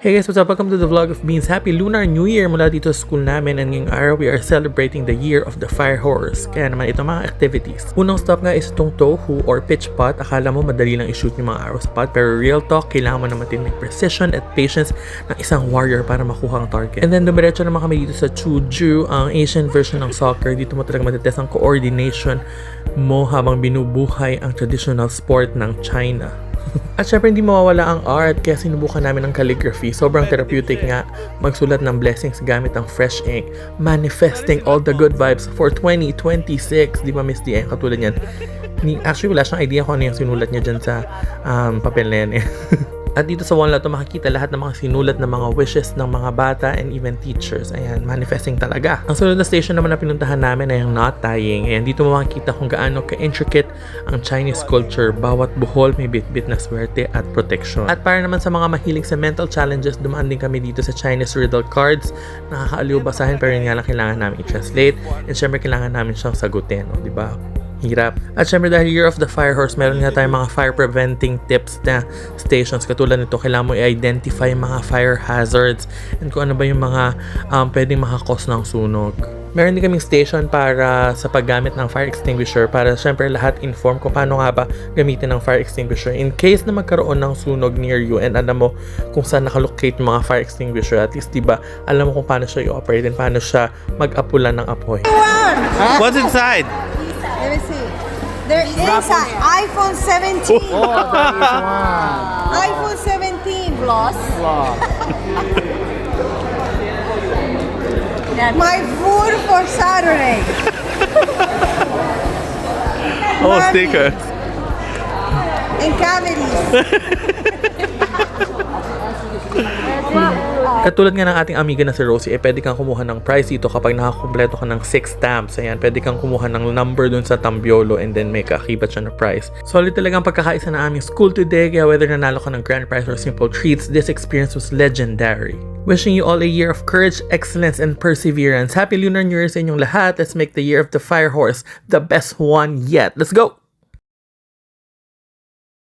Hey guys, what's up? Welcome to the vlog of Beans. Happy Lunar New Year mula dito sa school namin, and ngayong araw we are celebrating the year of the fire horse. Kaya naman ito mga activities. Unang stop nga is itong tofu or pitch pot. Akala mo madali lang i-shoot yung mga arrows sa pot, pero real talk, kailangan mo na matinding precision at patience ng isang warrior para makuha ang target. And then dumiretso naman kami dito sa Chuju, ang Asian version ng soccer. Dito mo talaga matitest ang coordination mo habang binubuhay ang traditional sport ng China. At syempre hindi mawawala ang art, kaya sinubukan namin ng calligraphy. Sobrang therapeutic nga magsulat ng blessings gamit ang fresh ink, manifesting all the good vibes for 2026. Di ba Miss D? Katulad yan. Actually wala siyang idea kung ano yung sinulat niya dyan sa papel na yan eh. At dito sa wall na ito makikita lahat ng mga sinulat ng mga wishes ng mga bata and even teachers. Ayan, manifesting talaga. Ang sunod na station naman na pinuntahan namin ay ang knot tying. Ayan, dito mo makikita kung gaano ka-intricate ang Chinese culture. Bawat buhol may bit-bit na swerte at protection. At para naman sa mga mahilig sa mental challenges, dumaan din kami dito sa Chinese riddle cards. Nakakaaliw basahin pero yun nga lang kailangan namin i-translate. And syempre kailangan namin siyang sagutin, no? Diba? Hirap. At syempre dahil Year of the Fire Horse, meron nga tayong mga fire preventing tips na stations. Katulad nito, kailangan mo i-identify mga fire hazards and kung ano ba yung mga pwedeng makakos ng sunog. Meron din kaming station para sa paggamit ng fire extinguisher para syempre lahat inform kung paano nga ba gamitin ng fire extinguisher in case na magkaroon ng sunog near you and alam mo kung saan nakalocate yung mga fire extinguisher. At least diba, alam mo kung paano siya i-operate and paano siya mag-apula ng apoy. What's inside? Let me see. There inside iPhone 17. Oh, that is one. iPhone 17 plus. My food for Saturday. Oh, Money stickers. and cavities. Katulad nga ng ating amiga na si Rosie, pwede kang kumuha ng prize dito kapag nakakumpleto ka ng 6 stamps. Ayan, pwede kang kumuha ng number dun sa tambiolo and then may kakibat siya na prize. Solid talaga ang pagkakaisa na aming school today, kaya whether nanalo ka ng grand prize or simple treats, this experience was legendary. Wishing you all a year of courage, excellence, and perseverance. Happy Lunar New Year sa inyong lahat. Let's make the year of the fire horse the best one yet. Let's go!